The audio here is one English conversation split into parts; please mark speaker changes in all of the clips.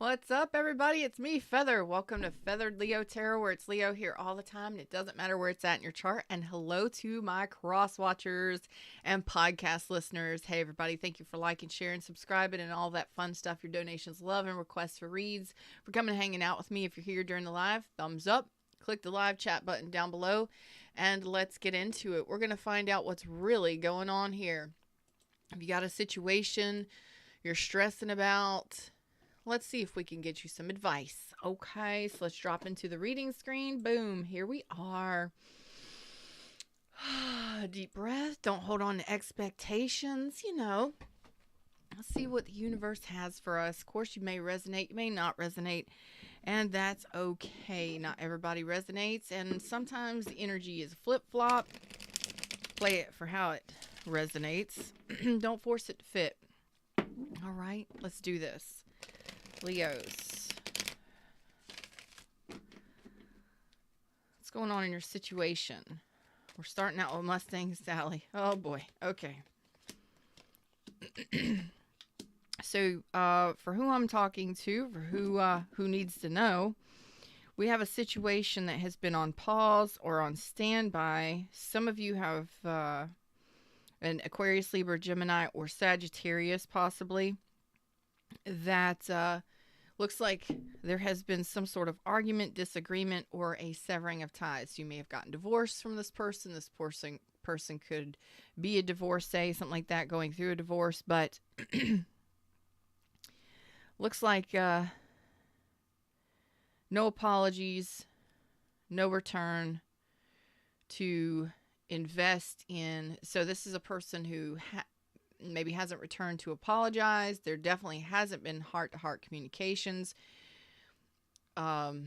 Speaker 1: What's up, everybody? It's me, Feather. Welcome to Feathered Leo Tarot, where it's Leo here all the time, and it doesn't matter where it's at in your chart. And hello to my cross watchers and podcast listeners. Hey, everybody, thank you for liking, sharing, subscribing, and all that fun stuff. Your donations, love, and requests for reads, for coming and hanging out with me. If you're here during the live, thumbs up, click the live chat button down below, and let's get into it. We're going to find out what's really going on here. If you got a situation you're stressing about, let's see if we can get you some advice. Okay, so let's drop into the reading screen. Boom, here we are. Deep breath. Don't hold on to expectations. Let's see what the universe has for us. Of course, you may resonate, you may not resonate, and that's okay. Not everybody resonates, and sometimes the energy is flip-flop. Play it for how it resonates. Don't force it to fit. All right, let's do this. Leos. What's going on in your situation? We're starting out with Mustang Sally. Oh boy. Okay. So, for who I'm talking to, for who needs to know, we have a situation that has been on pause or on standby. Some of you have an Aquarius, Libra, Gemini, or Sagittarius possibly. That looks like there has been some sort of argument, disagreement, or a severing of ties. You may have gotten divorced from this person. This person could be a divorcee, something like that, going through a divorce. But looks like no apologies, no return to invest in. So this is a person who maybe hasn't returned to apologize. There definitely hasn't been heart-to-heart communications. But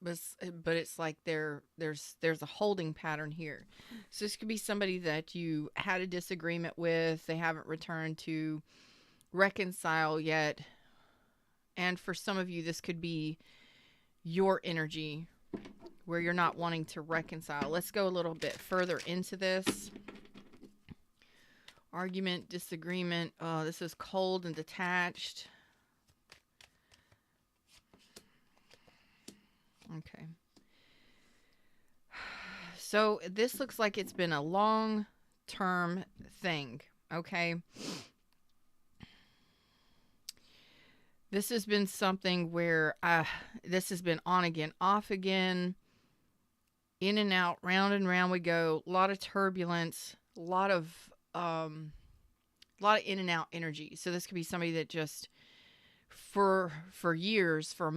Speaker 1: it's like there's a holding pattern here. So this could be somebody that you had a disagreement with. They haven't returned to reconcile yet. And for some of you, this could be your energy where you're not wanting to reconcile. Let's go a little bit further into this. Argument, disagreement. Oh, this is cold and detached. Okay. So this looks like it's been a long-term thing. Okay. This has been something where this has been on again, off again, in and out, round and round we go. A lot of turbulence, a lot of in and out energy. So this could be somebody that just for years, for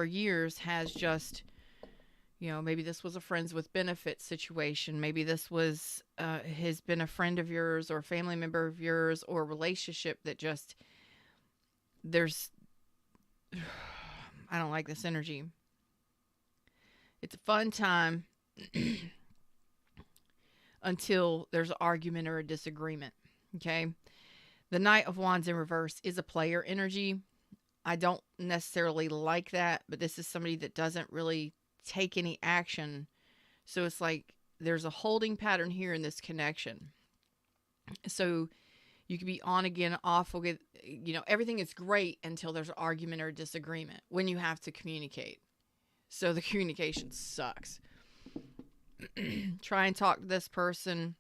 Speaker 1: years has just, maybe this was a friends with benefits situation. Maybe this was has been a friend of yours or a family member of yours, or a relationship that just I don't like this energy. It's a fun time until there's an argument or a disagreement. Okay. The Knight of Wands in reverse is a player energy. I don't necessarily like that, but this is somebody that doesn't really take any action. So it's like there's a holding pattern here in this connection. So you could be on again, off again. Everything is great until there's an argument or a disagreement when you have to communicate. So the communication sucks. Try and talk to this person.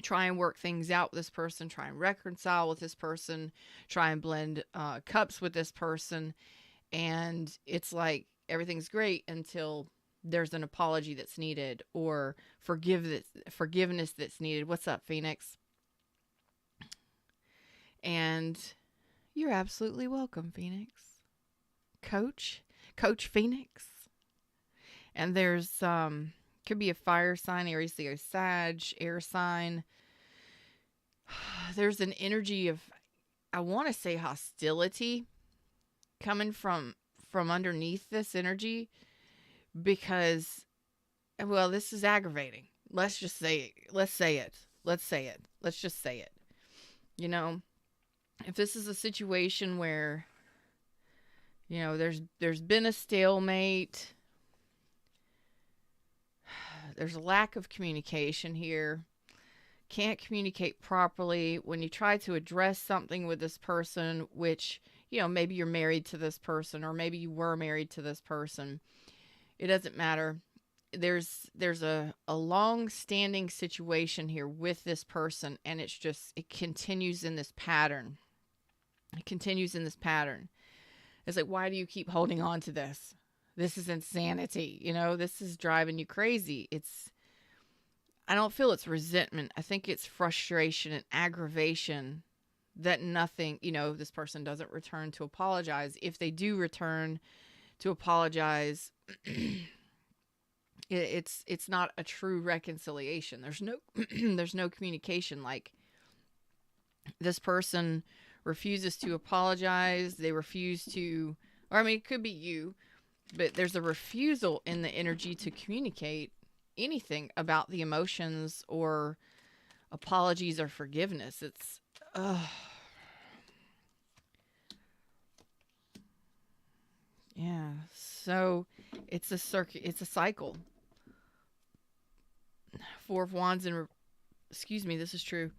Speaker 1: Try and work things out with this person. Try and reconcile with this person. Try and blend cups with this person. And it's like everything's great until there's an apology that's needed, or forgiveness that's needed. What's up, Phoenix? And you're absolutely welcome, Phoenix. Coach Phoenix. And there's could be a fire sign, Aries, Leo, Sag, air sign. There's an energy of, I want to say, hostility coming from underneath this energy, because, well, this is aggravating. Let's just say it. Let's say it. Let's just say it. If this is a situation where, there's been a stalemate, there's a lack of communication here. can't communicate properly, when you try to address something with this person, which, maybe you're married to this person, or maybe you were married to this person, it doesn't matter. There's a long standing situation here with this person, and it continues in this pattern. It continues in this pattern. It's like, why do you keep holding on to this? This is insanity. This is driving you crazy. I don't feel it's resentment. I think it's frustration and aggravation that nothing, this person doesn't return to apologize. If they do return to apologize, it's not a true reconciliation. There's no there's no communication. Like, this person refuses to apologize. They refuse to, or I mean, it could be you, but there's a refusal in the energy to communicate anything about the emotions or apologies or forgiveness. It's yeah. So it's a circuit. It's a cycle. Four of Wands and excuse me. This is true.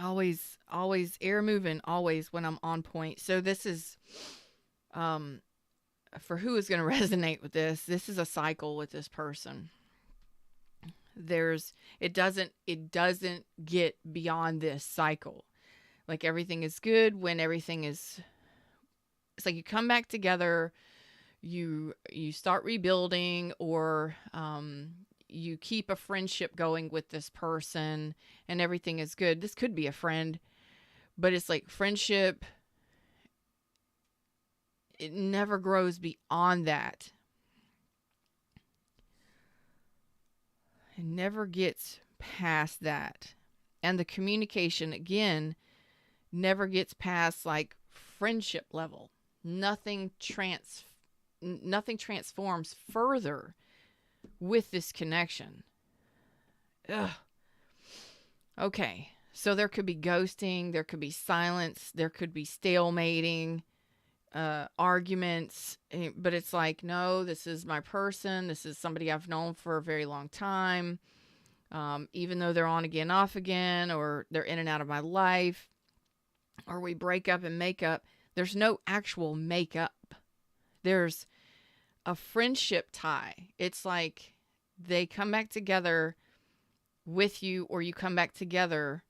Speaker 1: Always air moving. Always when I'm on point. So this is for who is going to resonate with this. This is a cycle with this person. It doesn't get beyond this cycle. Like, everything is good when everything is, it's like you come back together, you start rebuilding, or you keep a friendship going with this person and everything is good. This could be a friend, but it's like friendship, it never grows beyond that. It never gets past that. And the communication, again, never gets past like friendship level. Nothing transforms further with this connection. Ugh. Okay. So there could be ghosting, there could be silence, there could be stalemating, arguments, but it's like, no, this is my person. This is somebody I've known for a very long time. Even though they're on again, off again, or they're in and out of my life, or we break up and make up, there's no actual makeup. There's a friendship tie. It's like they come back together with you, or you come back together,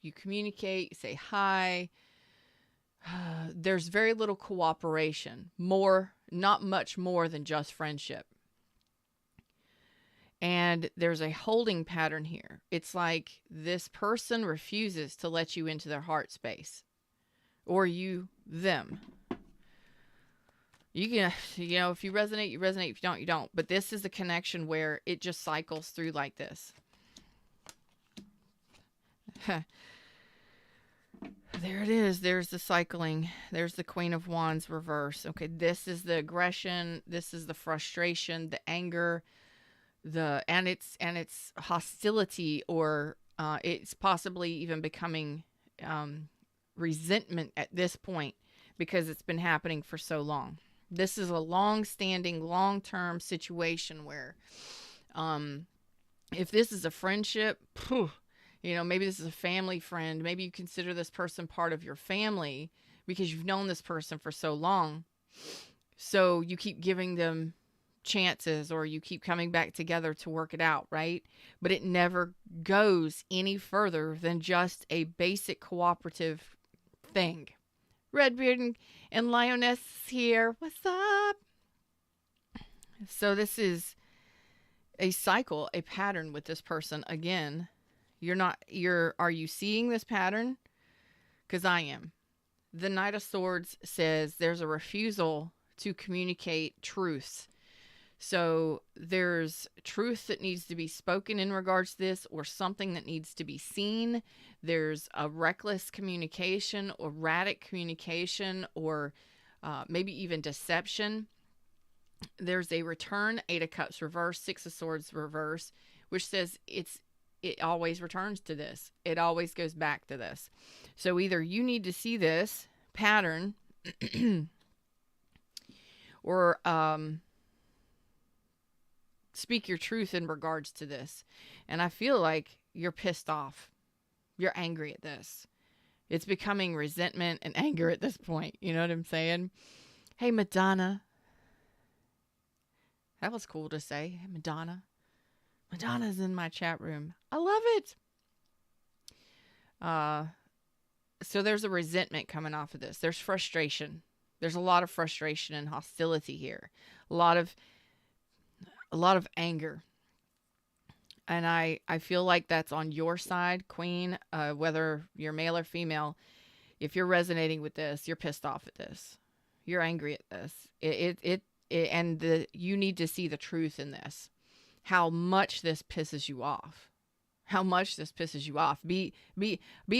Speaker 1: you communicate, you say hi. There's very little cooperation, not much more than just friendship. And there's a holding pattern here. It's like this person refuses to let you into their heart space, or you them. You can, if you resonate, you resonate. If you don't, you don't. But this is a connection where it just cycles through like this. There it is. There's the cycling. There's the Queen of Wands reverse. Okay, this is the aggression. This is the frustration, the anger, and it's hostility, or it's possibly even becoming resentment at this point, because it's been happening for so long. This is a long-standing, long-term situation where, if this is a friendship, maybe this is a family friend. Maybe you consider this person part of your family because you've known this person for so long. So you keep giving them chances, or you keep coming back together to work it out, right? But it never goes any further than just a basic cooperative thing. Redbeard and Lioness here. What's up? So this is a cycle, a pattern with this person again. Are you seeing this pattern? Because I am. The Knight of Swords says there's a refusal to communicate truths. So there's truth that needs to be spoken in regards to this, or something that needs to be seen. There's a reckless communication, or erratic communication, or maybe even deception. There's a return, 8 of Cups reverse, 6 of Swords reverse, which says it always returns to this. It always goes back to this. So either you need to see this pattern or speak your truth in regards to this. And I feel like you're pissed off. You're angry at this. It's becoming resentment and anger at this point. You know what I'm saying? Hey, Madonna. That was cool to say. Hey, Madonna. Madonna's in my chat room. I love it. So there's a resentment coming off of this. There's frustration. There's a lot of frustration and hostility here. A lot of anger. And I feel like that's on your side, Queen, whether you're male or female. If you're resonating with this, you're pissed off at this. You're angry at this. You need to see the truth in this. How much this pisses you off. How much this pisses you off. Be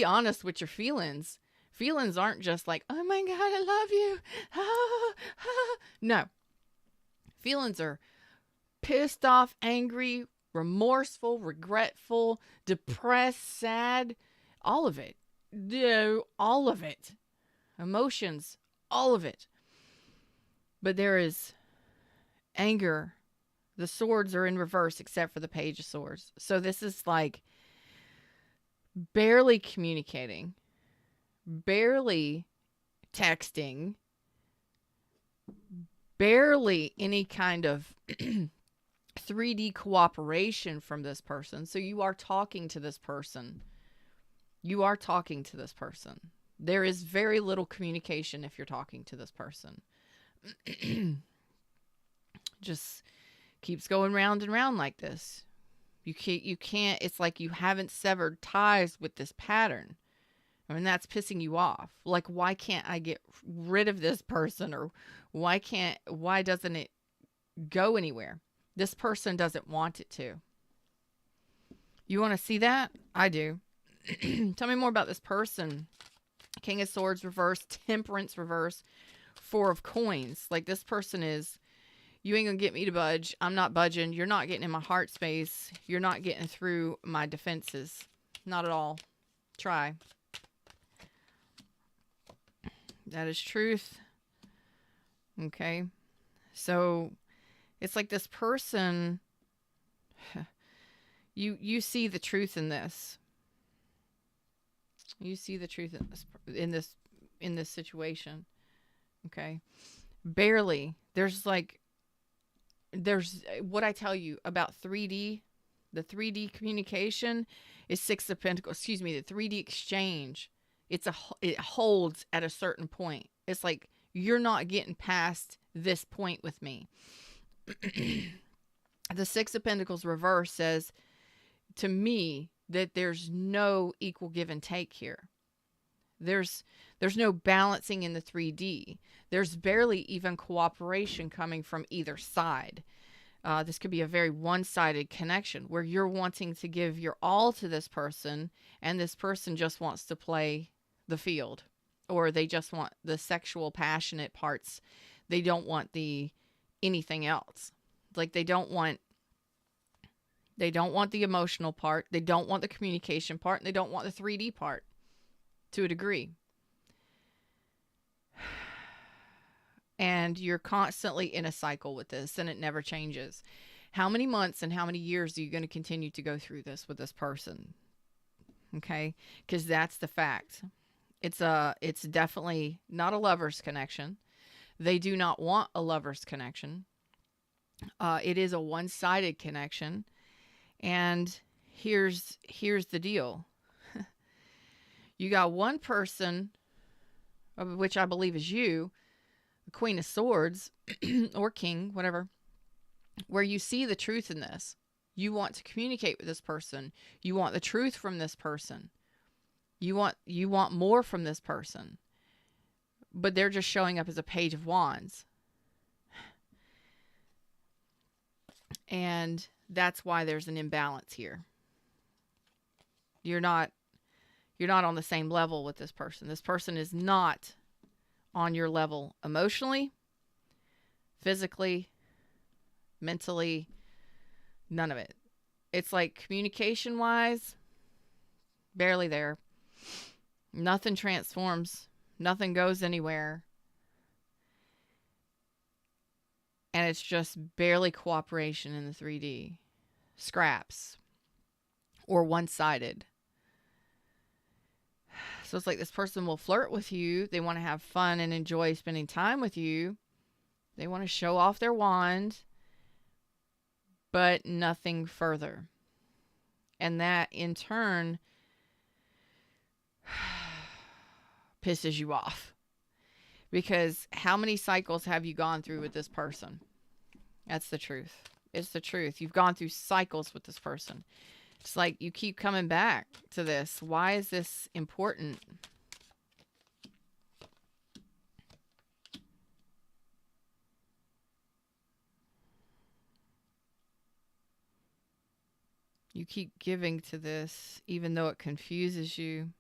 Speaker 1: honest with your feelings. Feelings aren't just like, oh my God, I love you. No. Feelings are pissed off, angry, remorseful, regretful, depressed, sad, all of it. All of it. Emotions, all of it. But there is anger. The swords are in reverse except for the Page of Swords. So this is like barely communicating, barely texting, barely any kind of 3D cooperation from this person. So you are talking to this person. You are talking to this person. There is very little communication if you're talking to this person. Just keeps going round and round like this. You can't, it's like you haven't severed ties with this pattern. I mean, that's pissing you off. Like, why can't I get rid of this person? Or why doesn't it go anywhere? This person doesn't want it to. You want to see that? I do. Tell me more about this person. King of Swords reverse, Temperance reverse, Four of Coins. Like, this person is, you ain't gonna get me to budge. I'm not budging. You're not getting in my heart space. You're not getting through my defenses. Not at all. Try. That is truth. Okay. So it's like this person, you see the truth in this. You see the truth in this situation. Okay. Barely. There's what I tell you about 3D. The 3D communication is Six of Pentacles. Excuse me. The 3D exchange. It holds at a certain point. It's like, you're not getting past this point with me. The Six of Pentacles reverse says to me that there's no equal give and take here. There's no balancing in the 3D. There's barely even cooperation coming from either side. This could be a very one-sided connection where you're wanting to give your all to this person and this person just wants to play the field, or they just want the sexual passionate parts. They don't want anything else. Like, they don't want the emotional part. They don't want the communication part. And they don't want the 3D part to a degree. And you're constantly in a cycle with this and it never changes. How many months and how many years are you going to continue to go through this with this person? Okay? Because that's the fact. It's definitely not a lover's connection. They do not want a lover's connection. It is a one-sided connection. And here's the deal. You got one person, which I believe is you, the Queen of Swords, or King, whatever, where you see the truth in this. You want to communicate with this person. You want the truth from this person. You want more from this person. But they're just showing up as a Page of Wands. And that's why there's an imbalance here. You're not on the same level with this person. This person is not on your level emotionally, physically, mentally, none of it. It's like communication-wise, barely there. Nothing transforms. Nothing goes anywhere. And it's just barely cooperation in the 3D. Scraps. Or one-sided. So it's like this person will flirt with you. They want to have fun and enjoy spending time with you. They want to show off their wand. But nothing further. And that, in turn, pisses you off. Because how many cycles have you gone through with this person? That's the truth. It's the truth. You've gone through cycles with this person. It's like you keep coming back to this. Why is this important? You keep giving to this, even though it confuses you.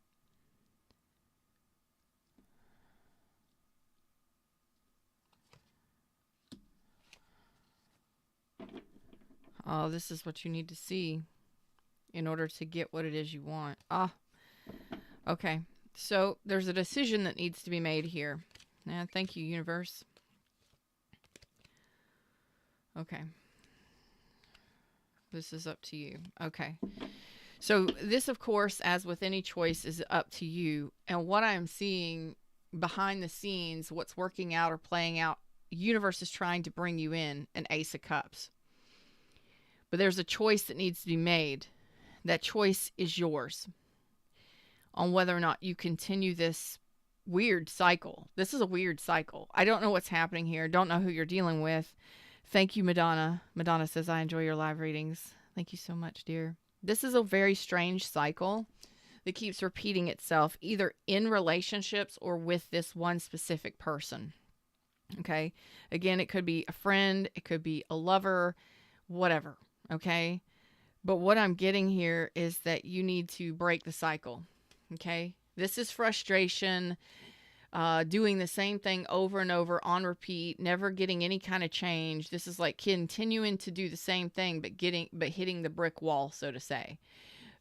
Speaker 1: Oh, this is what you need to see in order to get what it is you want. Okay. So there's a decision that needs to be made here. Thank you, universe. Okay. This is up to you. Okay. So this, of course, as with any choice, is up to you. And what I'm seeing behind the scenes, what's working out or playing out, universe is trying to bring you in an Ace of Cups. But there's a choice that needs to be made. That choice is yours on whether or not you continue this weird cycle. This is a weird cycle. I don't know what's happening here. Don't know who you're dealing with. Thank you, Madonna. Madonna says, I enjoy your live readings. Thank you so much, dear. This is a very strange cycle that keeps repeating itself, either in relationships or with this one specific person. Okay? Again, it could be a friend. It could be a lover. Whatever. Okay? But what I'm getting here is that you need to break the cycle. Okay? This is frustration, doing the same thing over and over on repeat, never getting any kind of change. This is like continuing to do the same thing, but hitting the brick wall, so to say.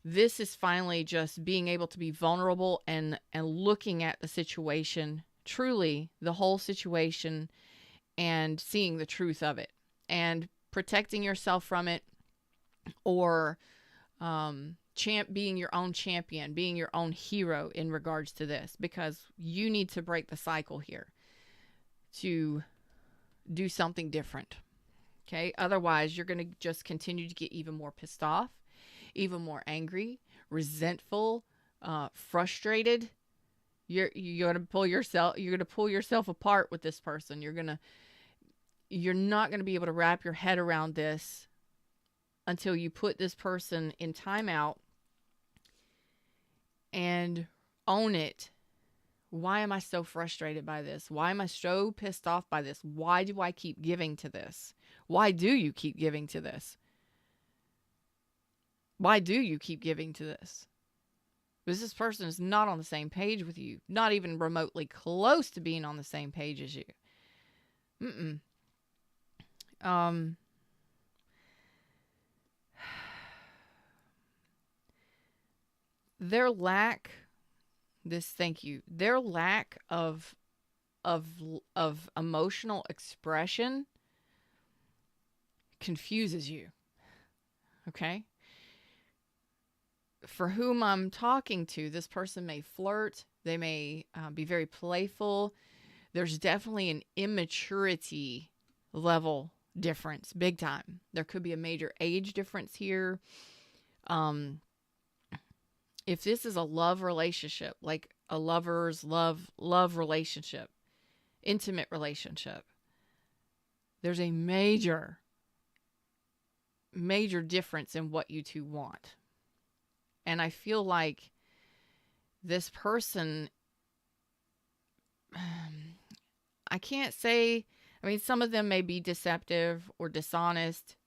Speaker 1: This is finally just being able to be vulnerable and looking at the situation, truly the whole situation, and seeing the truth of it and protecting yourself from it, or being your own champion, being your own hero in regards to this, because you need to break the cycle here to do something different. Okay? Otherwise, you're going to just continue to get even more pissed off, even more angry, resentful, frustrated. You're going to pull yourself apart with this person. You're not going to be able to wrap your head around this until you put this person in timeout and own it. Why am I so frustrated by this? Why am I so pissed off by this? Why do I keep giving to this? Why do you keep giving to this? Why do you keep giving to this? Because this person is not on the same page with you. Not even remotely close to being on the same page as you. Their lack of emotional expression confuses you. Okay? For whom I'm talking to, this person may flirt. They may be very playful. There's definitely an immaturity level difference, big time. There could be a major age difference here. If this is a love relationship, like a lover's love relationship, intimate relationship, there's a major difference in what you two want. And I feel like this person, I can't say, some of them may be deceptive or dishonest,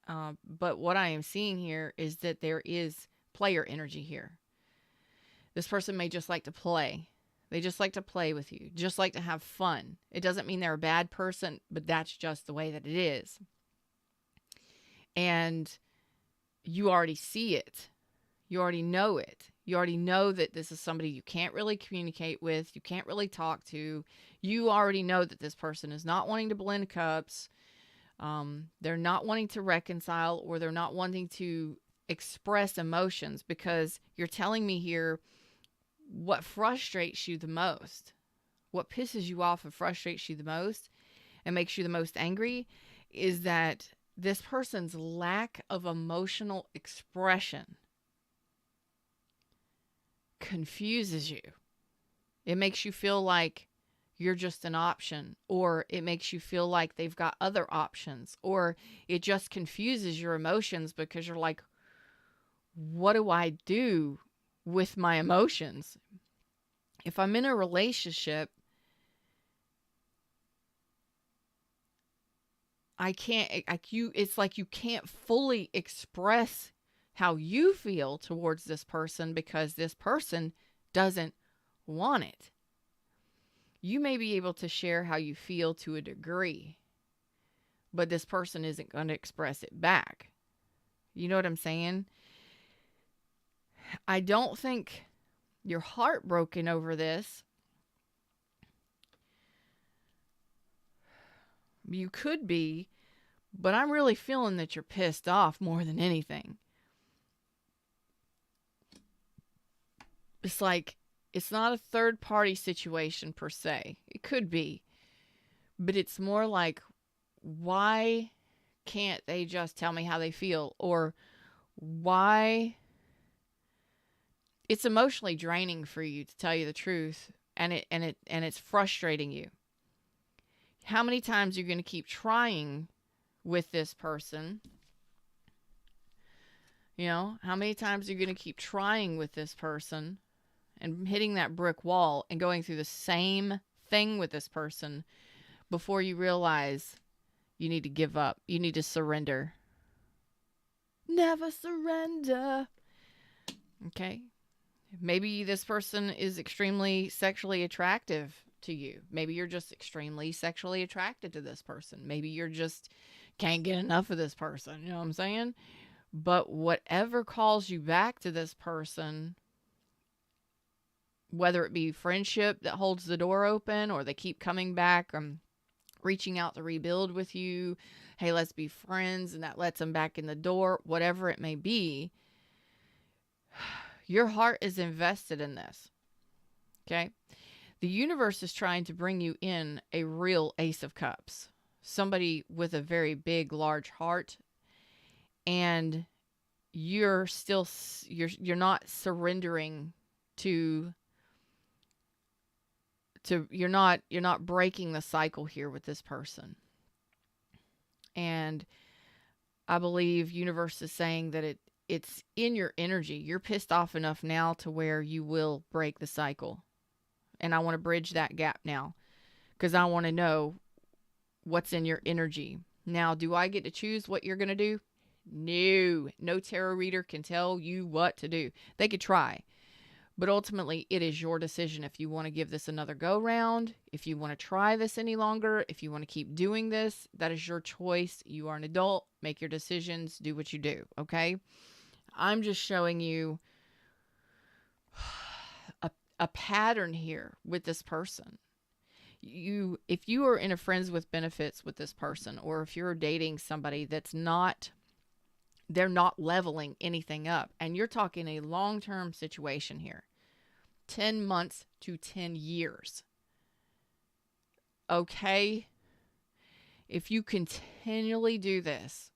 Speaker 1: but what I am seeing here is that there is player energy here. This person may just like to play. They just like to play with you, just like to have fun. It doesn't mean they're a bad person, but that's just the way that it is. And you already see it. You already know it. You already know that this is somebody you can't really communicate with. You can't really talk to. You already know that this person is not wanting to blend cups. They're not wanting to reconcile, or they're not wanting to express emotions, because you're telling me here what frustrates you the most, what pisses you off and frustrates you the most and makes you the most angry is that this person's lack of emotional expression confuses you. It makes you feel like you're just an option, or it makes you feel like they've got other options, or it just confuses your emotions because you're like, what do I do with my emotions? If I'm in a relationship, it's like you can't fully express how you feel towards this person because this person doesn't want it. You may be able to share how you feel to a degree, but this person isn't going to express it back. You know what I'm saying? I don't think you're heartbroken over this. You could be, but I'm really feeling that you're pissed off more than anything. It's like, it's not a third party situation per se. It could be, but it's more like, why can't they just tell me how they feel? Or why? It's emotionally draining for you, to tell you the truth, and it's frustrating you. How many times you're going to keep trying with this person? You know, how many times you're going to keep trying with this person and hitting that brick wall and going through the same thing with this person before you realize you need to give up. You need to surrender. Never surrender. Okay. Maybe this person is extremely sexually attractive to you. Maybe you're just extremely sexually attracted to this person. Maybe you're just can't get enough of this person. You know what I'm saying? But whatever calls you back to this person, whether it be friendship that holds the door open, or they keep coming back, reaching out to rebuild with you, hey, let's be friends, and that lets them back in the door, whatever it may be, your heart is invested in this. Okay? The universe is trying to bring you in a real Ace of Cups, somebody with a very big, large heart, and you're still, you're not surrendering to you're not breaking the cycle here with this person. And I believe universe is saying that it's in your energy. You're pissed off enough now to where you will break the cycle. And I want to bridge that gap now, because I want to know what's in your energy. Now, do I get to choose what you're going to do? No tarot reader can tell you what to do. They could try, but ultimately it is your decision if you want to give this another go round, if you want to try this any longer, if you want to keep doing this. That is your choice. You are an adult. Make your decisions. Do what you do. Okay? I'm just showing you a pattern here with this person. If you are in a friends with benefits with this person, or if you're dating somebody they're not leveling anything up, and you're talking a long-term situation here, 10 months to 10 years. Okay? If you continually do this,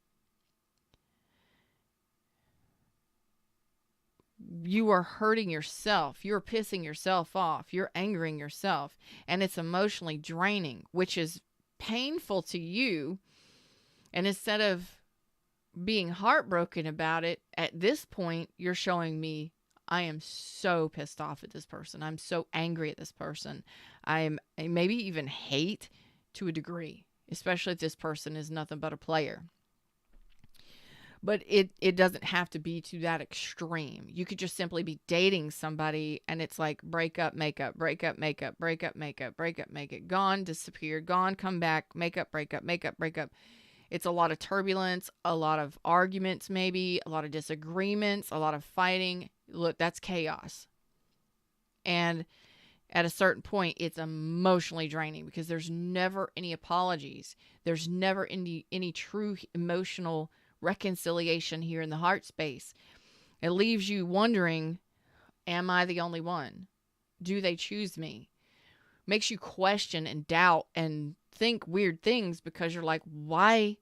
Speaker 1: you are hurting yourself. You're pissing yourself off. You're angering yourself. And it's emotionally draining, which is painful to you. And instead of being heartbroken about it, at this point, you're showing me, I am so pissed off at this person. I'm so angry at this person. I maybe even hate to a degree, especially if this person is nothing but a player. But it doesn't have to be to that extreme. You could just simply be dating somebody and it's like break up, make up, break up, make up, break up, make up, break up, make it, gone, disappear, gone, come back, make up, break up, make up, break up. It's a lot of turbulence, a lot of arguments maybe, a lot of disagreements, a lot of fighting. Look, that's chaos. And at a certain point, it's emotionally draining because there's never any apologies. There's never any true emotional reconciliation here in the heart space. It leaves you wondering, am I the only one? Do they choose me? Makes you question and doubt and think weird things because you're like, why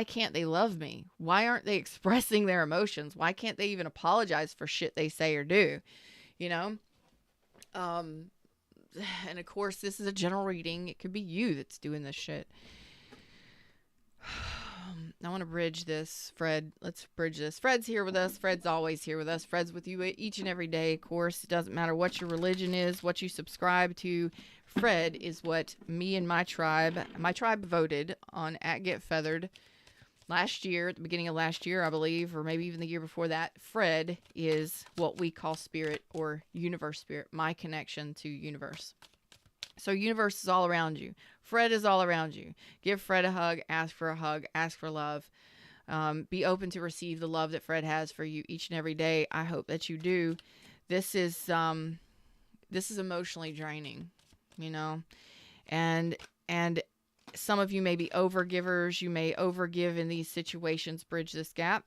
Speaker 1: can't they love me? Why aren't they expressing their emotions? Why can't they even apologize for shit they say or do? You know? And of course, this is a general reading. It could be you that's doing this shit. I want to bridge this. Fred, let's bridge this. Fred's here with us. Fred's always here with us. Fred's with you each and every day, of course. It doesn't matter what your religion is, what you subscribe to. Fred is what me and my tribe voted on at Get Feathered last year, at the beginning of last year, I believe, or maybe even the year before that. Fred is what we call spirit or universe spirit, my connection to universe. So universe is all around you. Fred is all around you. Give Fred a hug, ask for love. Be open to receive the love that Fred has for you each and every day. I hope that you do. This is emotionally draining, you know, and some of you may be overgivers. You may overgive in these situations, bridge this gap.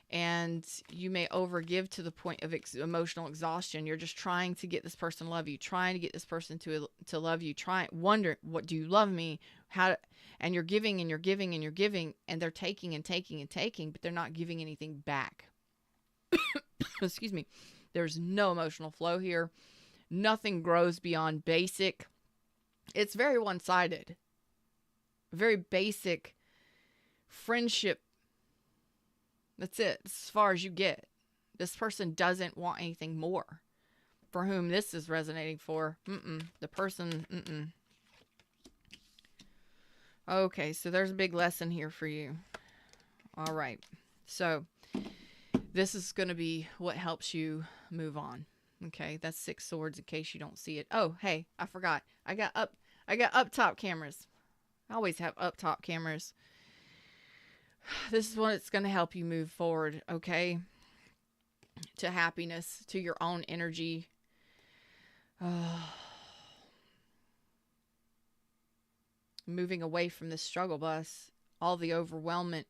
Speaker 1: And you may overgive to the point of emotional exhaustion. You're just trying to get this person to love you, trying to get this person to love you, wonder, what do you love me? And you're giving and you're giving and you're giving, and they're taking and taking and taking, but they're not giving anything back. Excuse me. There's no emotional flow here. Nothing grows beyond basic. It's very one-sided. Very basic friendship. That's it. As far as you get. This person doesn't want anything more. For whom this is resonating for. The person. Okay, so there's a big lesson here for you. All right. So, this is going to be what helps you move on. Okay, that's 6 swords in case you don't see it. Oh, hey, I forgot. I got up top cameras. I always have up top cameras. This is what's going to help you move forward, okay? To happiness, to your own energy. Moving away from the struggle bus, all the overwhelmment,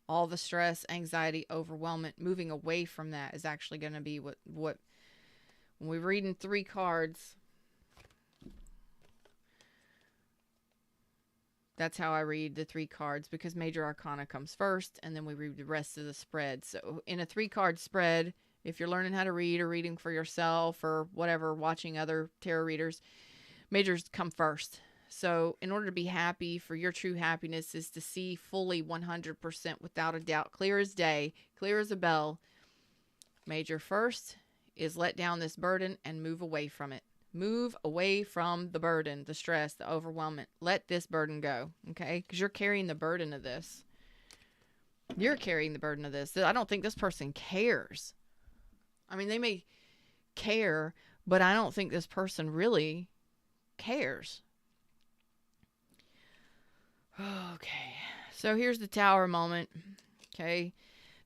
Speaker 1: all the stress, anxiety, overwhelmment, moving away from that is actually going to be what when we're reading 3 cards, that's how I read the 3 cards, because Major Arcana comes first, and then we read the rest of the spread. So in a 3-card spread, if you're learning how to read or reading for yourself or whatever, watching other tarot readers, majors come first. So in order to be happy, for your true happiness is to see fully 100% without a doubt, clear as day, clear as a bell. Major first is let down this burden and move away from it. Move away from the burden, the stress, the overwhelmment. Let this burden go, okay? Because you're carrying the burden of this. You're carrying the burden of this. I don't think this person cares. I mean, they may care, but I don't think this person really cares. Okay, so here's the Tower moment, okay?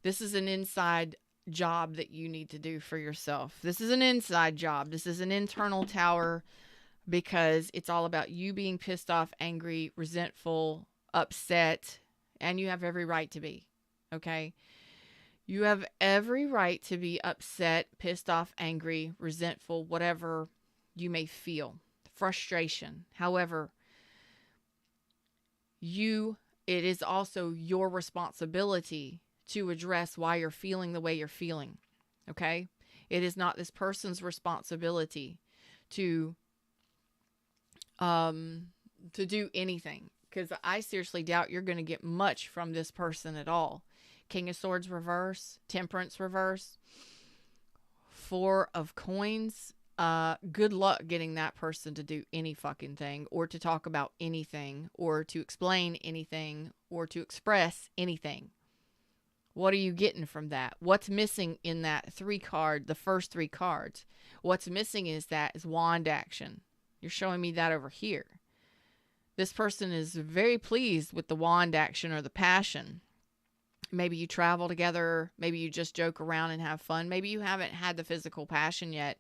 Speaker 1: This is an inside job that you need to do for yourself. This is an inside job. This is an internal Tower, because it's all about you being pissed off, angry, resentful, upset, and you have every right to be, okay? You have every right to be upset, pissed off, angry, resentful, whatever you may feel. Frustration. However, it is also your responsibility to address why you're feeling the way you're feeling. Okay? It is not this person's responsibility to do anything, because I seriously doubt you're going to get much from this person at all. King of Swords reverse, Temperance reverse, 4 of Coins. Good luck getting that person to do any fucking thing, or to talk about anything, or to explain anything, or to express anything. What are you getting from that? What's missing in that 3 card, the first 3 cards? What's missing is wand action. You're showing me that over here. This person is very pleased with the wand action or the passion. Maybe you travel together. Maybe you just joke around and have fun. Maybe you haven't had the physical passion yet,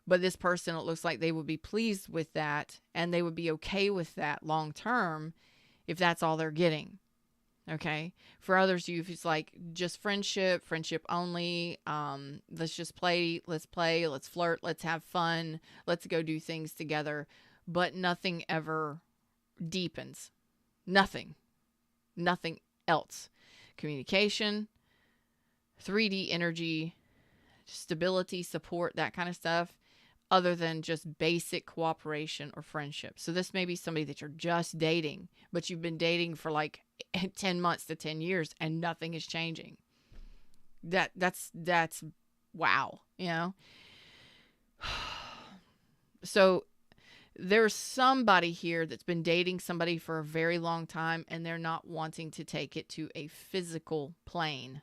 Speaker 1: But this person, it looks like they would be pleased with that, and they would be okay with that long term if that's all they're getting. Okay. For others, you, if it's like just friendship only. Let's just play, let's flirt, let's have fun, let's go do things together, but nothing ever deepens. Nothing else. Communication, 3D energy, stability, support, that kind of stuff, other than just basic cooperation or friendship. So this may be somebody that you're just dating, but you've been dating for like 10 months to 10 years and nothing is changing. That's wow, you know? So there's somebody here that's been dating somebody for a very long time and they're not wanting to take it to a physical plane.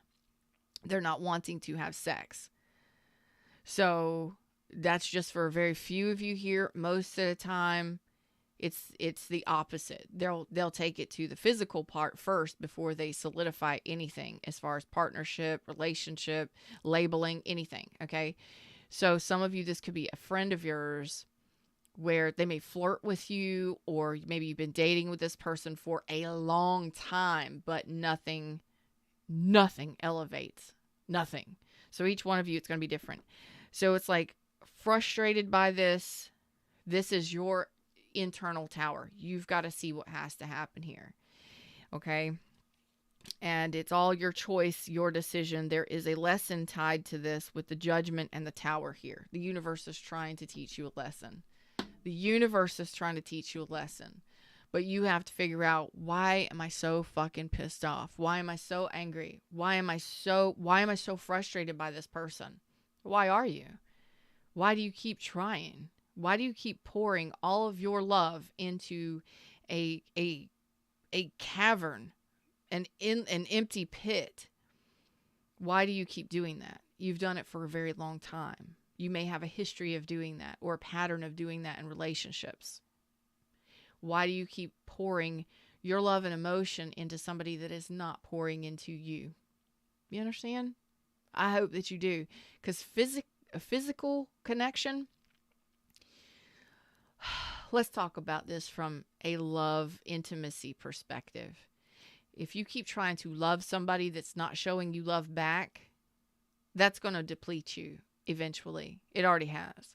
Speaker 1: They're not wanting to have sex. So that's just for a very few of you here. Most of the time, it's the opposite. They'll take it to the physical part first before they solidify anything as far as partnership, relationship, labeling, anything. Okay. So some of you, this could be a friend of yours where they may flirt with you, or maybe you've been dating with this person for a long time, but nothing elevates. Nothing. So each one of you, it's going to be different. So it's like frustrated by this. This is your internal tower. You've got to see what has to happen here. Okay. And it's all your choice, your decision. There is a lesson tied to this with the Judgment and the Tower here. The universe is trying to teach you a lesson. The universe is trying to teach you a lesson. But you have to figure out, why am I so fucking pissed off? Why am I so angry? Why am I so frustrated by this person? Why are you? Why do you keep trying? Why do you keep pouring all of your love into a cavern, an empty pit? Why do you keep doing that? You've done it for a very long time. You may have a history of doing that, or a pattern of doing that in relationships. Why do you keep pouring your love and emotion into somebody that is not pouring into you? You understand? I hope that you do. Because a physical connection, let's talk about this from a love intimacy perspective. If you keep trying to love somebody that's not showing you love back, that's going to deplete you eventually. It already has.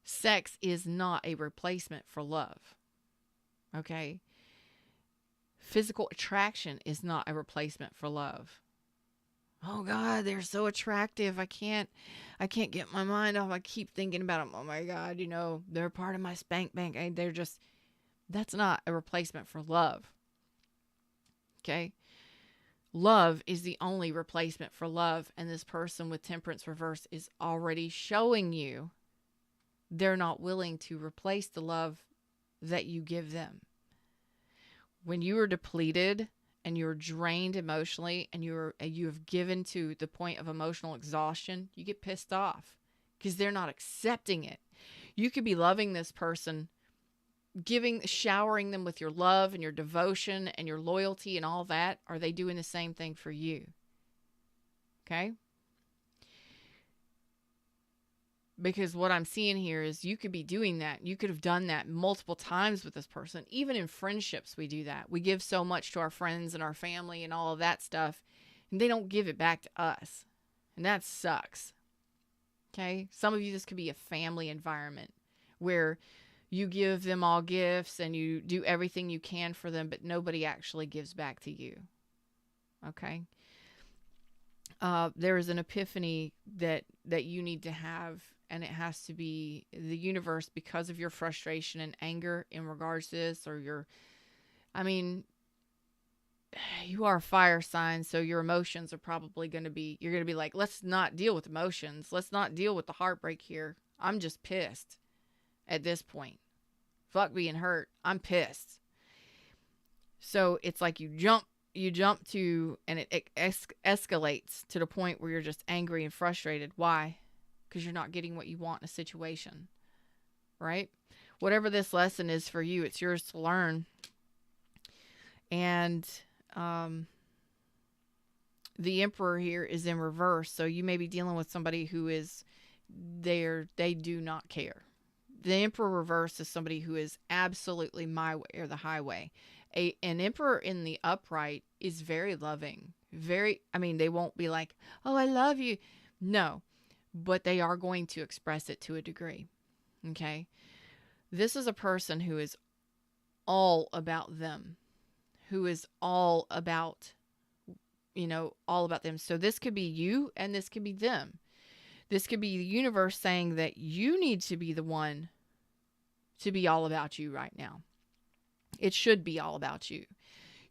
Speaker 1: Sex is not a replacement for love. Okay? Physical attraction is not a replacement for love. Oh God, they're so attractive. I can't get my mind off. I keep thinking about them. Oh my God, they're part of my spank bank. That's not a replacement for love. Okay? Love is the only replacement for love. And this person with Temperance reverse is already showing you they're not willing to replace the love that you give them. When you are depleted and you're drained emotionally and you have given to the point of emotional exhaustion, you get pissed off because they're not accepting it. You could be loving this person, showering them with your love and your devotion and your loyalty and all that. Are they doing the same thing for you? Okay? Because what I'm seeing here is you could be doing that. You could have done that multiple times with this person. Even in friendships, we do that. We give so much to our friends and our family and all of that stuff, and they don't give it back to us. And that sucks. Okay? Some of you, this could be a family environment where you give them all gifts and you do everything you can for them, but nobody actually gives back to you. Okay? There is an epiphany that you need to have, and it has to be the universe, because of your frustration and anger in regards to this, or you are a fire sign, so your emotions are probably going to be, you're going to be like, let's not deal with emotions. Let's not deal with the heartbreak here. I'm just pissed at this point. Fuck being hurt. I'm pissed. So it's like you jump to, and it escalates to the point where you're just angry and frustrated. Why? Because you're not getting what you want in a situation, right? Whatever this lesson is for you, it's yours to learn. And the Emperor here is in reverse. So you may be dealing with somebody who is there, they do not care. The Emperor reverse is somebody who is absolutely my way or the highway. An Emperor in the upright is very loving. They won't be like, oh, I love you. No, but they are going to express it to a degree. Okay. This is a person who is all about them, who is all about, all about them. So this could be you and this could be them. This could be the universe saying that you need to be the one to be all about you right now. It should be all about you.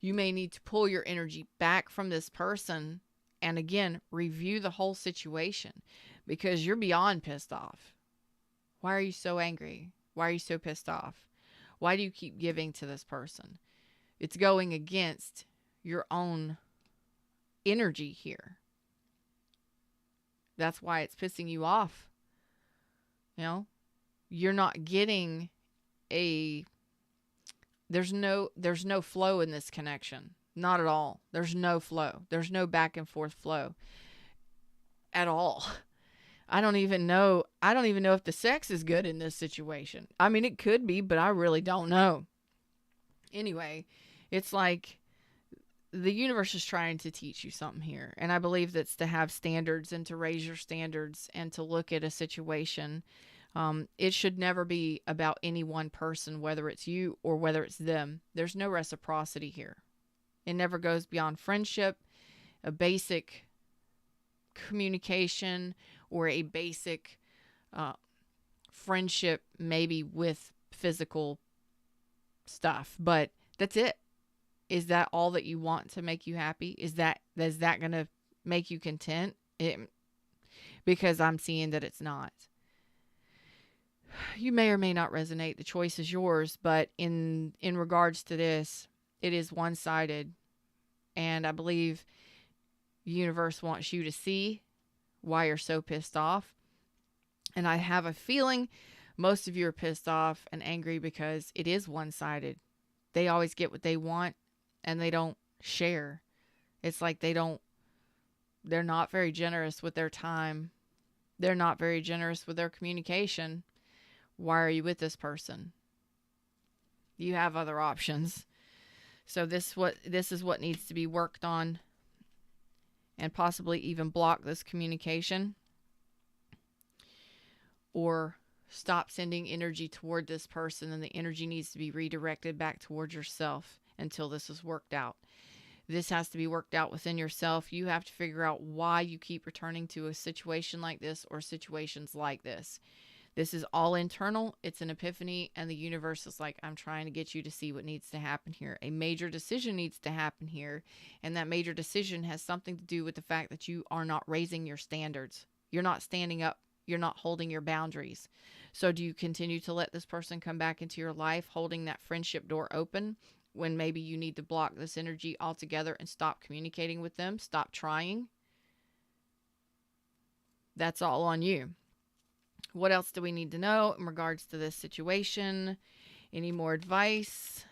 Speaker 1: You may need to pull your energy back from this person and again, review the whole situation because you're beyond pissed off. Why are you so angry? Why are you so pissed off? Why do you keep giving to this person? It's going against your own energy here. That's why it's pissing you off. You're not getting there's no flow in this connection. Not at all. There's no flow. There's no back and forth flow at all. I don't even know if the sex is good in this situation. I mean, it could be, but I really don't know. Anyway, it's like the universe is trying to teach you something here. And I believe that's to have standards and to raise your standards and to look at a situation. It should never be about any one person, whether it's you or whether it's them. There's no reciprocity here. It never goes beyond friendship, a basic communication, or a basic friendship, maybe with physical stuff. But that's it. Is that all that you want to make you happy? Is that going to make you content? Because I'm seeing that it's not. You may or may not resonate. The choice is yours. But in regards to this, it is one-sided. And I believe the universe wants you to see why you're so pissed off. And I have a feeling most of you are pissed off and angry because it is one-sided. They always get what they want and they don't share. It's like they're not very generous with their time. They're not very generous with their communication. Why are you with this person? You have other options. So this is what needs to be worked on, and possibly even block this communication or stop sending energy toward this person, and the energy needs to be redirected back towards yourself until this is worked out. This has to be worked out within yourself. You have to figure out why you keep returning to a situation like this or situations like this. This is all internal. It's an epiphany, and the universe is like, I'm trying to get you to see what needs to happen here. A major decision needs to happen here, and that major decision has something to do with the fact that you are not raising your standards. You're not standing up. You're not holding your boundaries. So do you continue to let this person come back into your life, holding that friendship door open, when maybe you need to block this energy altogether and stop communicating with them, stop trying? That's all on you. What else do we need to know in regards to this situation? Any more advice?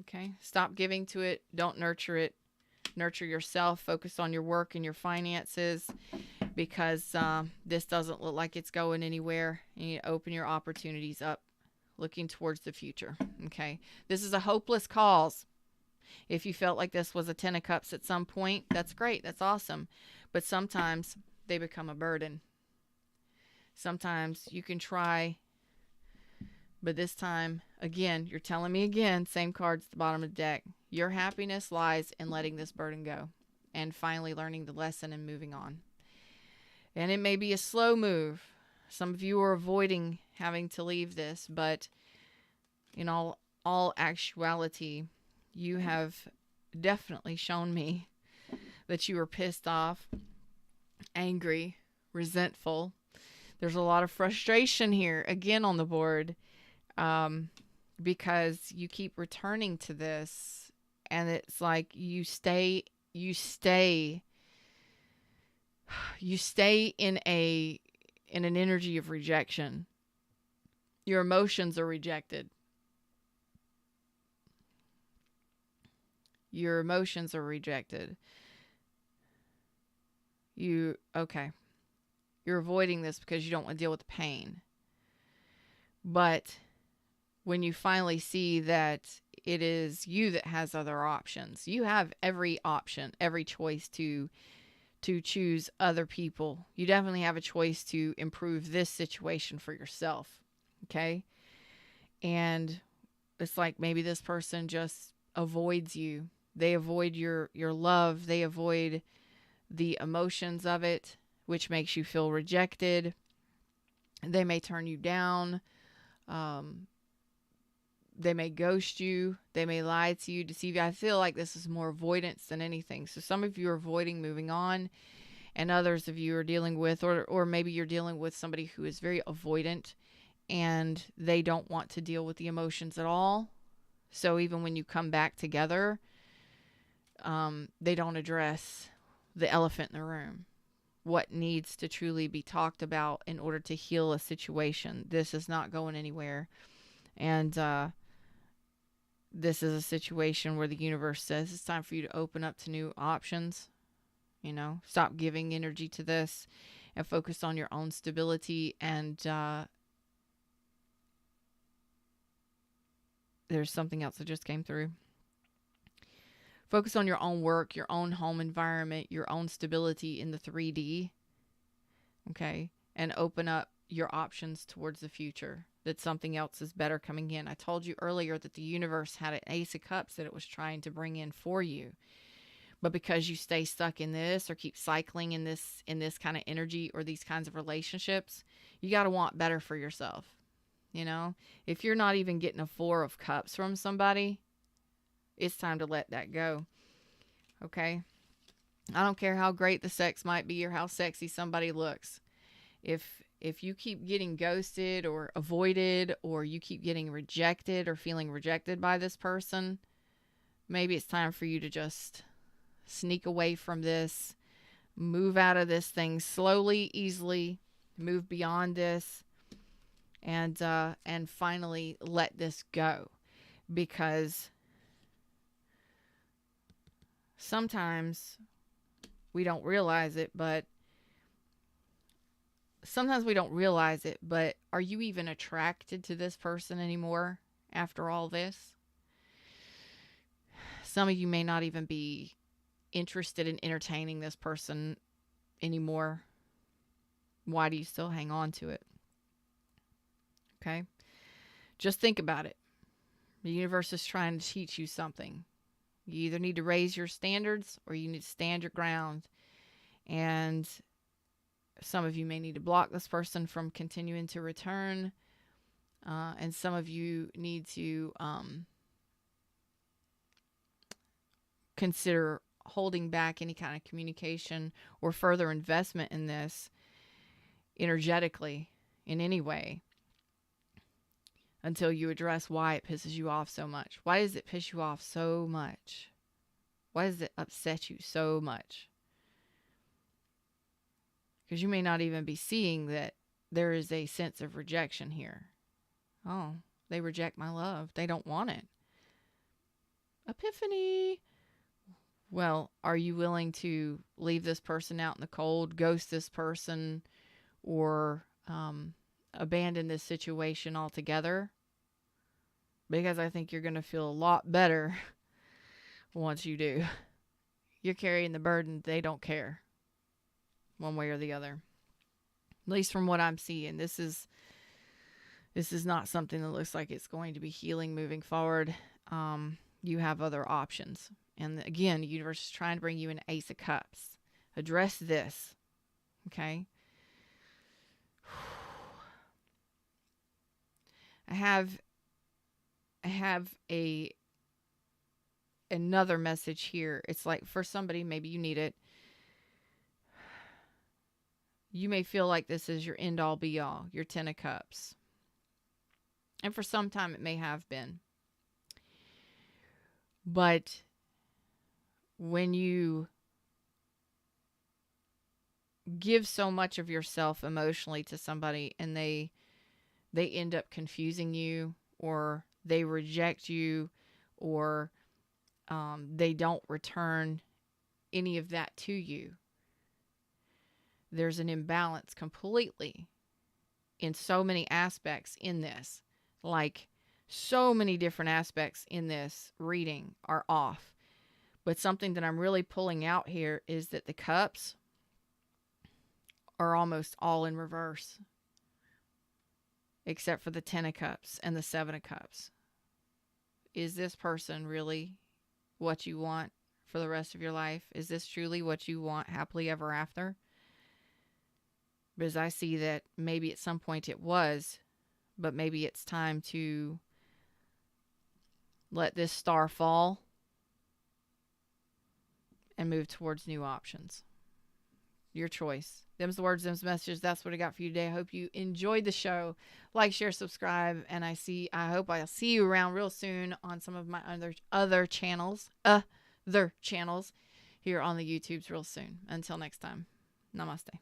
Speaker 1: Okay. Stop giving to it. Don't nurture it. Nurture yourself. Focus on your work and your finances, because this doesn't look like it's going anywhere. You need to open your opportunities up, looking towards the future. Okay. This is a hopeless cause. If you felt like this was a 10 of Cups at some point, that's great. That's awesome. But sometimes they become a burden. Sometimes you can try, but this time, again, you're telling me again, same cards at the bottom of the deck. Your happiness lies in letting this burden go and finally learning the lesson and moving on. And it may be a slow move. Some of you are avoiding having to leave this, but in all actuality, you have definitely shown me that you are pissed off, angry, resentful. There's a lot of frustration here again on the board, because you keep returning to this, and it's like you stay in an energy of rejection. Your emotions are rejected. Your emotions are rejected. Okay. You're avoiding this because you don't want to deal with the pain. But when you finally see that it is you that has other options, you have every option, every choice to choose other people. You definitely have a choice to improve this situation for yourself. Okay? And it's like maybe this person just avoids you. They avoid your love. They avoid the emotions of it, which makes you feel rejected. They may turn you down. Um, they may ghost you. They may lie to you, deceive you. I feel like this is more avoidance than anything. So some of you are avoiding moving on, and others of you are dealing with, or maybe you're dealing with somebody who is very avoidant and they don't want to deal with the emotions at all. So even when you come back together, they don't address the elephant in the room. What needs to truly be talked about in order to heal a situation. This is not going anywhere. And this is a situation where the universe says it's time for you to open up to new options. You know, stop giving energy to this and focus on your own stability. And there's something else that just came through. Focus on your own work, your own home environment, your own stability in the 3D. Okay. And open up your options towards the future, that something else is better coming in. I told you earlier that the universe had an Ace of Cups that it was trying to bring in for you. But because you stay stuck in this or keep cycling in this kind of energy or these kinds of relationships, you got to want better for yourself. You know, if you're not even getting a 4 of Cups from somebody, it's time to let that go. Okay? I don't care how great the sex might be or how sexy somebody looks. If you keep getting ghosted or avoided, or you keep getting rejected or feeling rejected by this person, maybe it's time for you to just sneak away from this, move out of this thing slowly, easily, move beyond this, and finally let this go. Because sometimes we don't realize it, but are you even attracted to this person anymore after all this? Some of you may not even be interested in entertaining this person anymore. Why do you still hang on to it? Okay? Just think about it. The universe is trying to teach you something. You either need to raise your standards or you need to stand your ground. And some of you may need to block this person from continuing to return. And some of you need to consider holding back any kind of communication or further investment in this energetically in any way until you address why it pisses you off so much. Why does it piss you off so much? Why does it upset you so much? Because you may not even be seeing that there is a sense of rejection here. Oh, they reject my love. They don't want it. Epiphany. Well, are you willing to leave this person out in the cold, ghost this person, or abandon this situation altogether? Because I think you're going to feel a lot better once you do. You're carrying the burden. They don't care one way or the other. At least from what I'm seeing, this is not something that looks like it's going to be healing moving forward. You have other options. And again, the universe is trying to bring you an Ace of Cups. Address this. Okay? I have another message here. It's like for somebody, maybe you need it. You may feel like this is your end all be all, your 10 of Cups. And for some time it may have been. But when you give so much of yourself emotionally to somebody and they end up confusing you, or they reject you, or they don't return any of that to you. There's an imbalance completely in so many aspects in this. Like, so many different aspects in this reading are off. But something that I'm really pulling out here is that the cups are almost all in reverse, except for the 10 of cups and the 7 of cups. Is this person really what you want for the rest of your life? Is this truly what you want happily ever after? Because I see that maybe at some point it was, but maybe it's time to let this star fall and move towards new options. Your choice. Them's the words, them's the messages. That's what I got for you today. I hope you enjoyed the show. Like, share, subscribe, and I hope I'll see you around real soon on some of my other channels. Other channels here on the YouTubes real soon. Until next time. Namaste.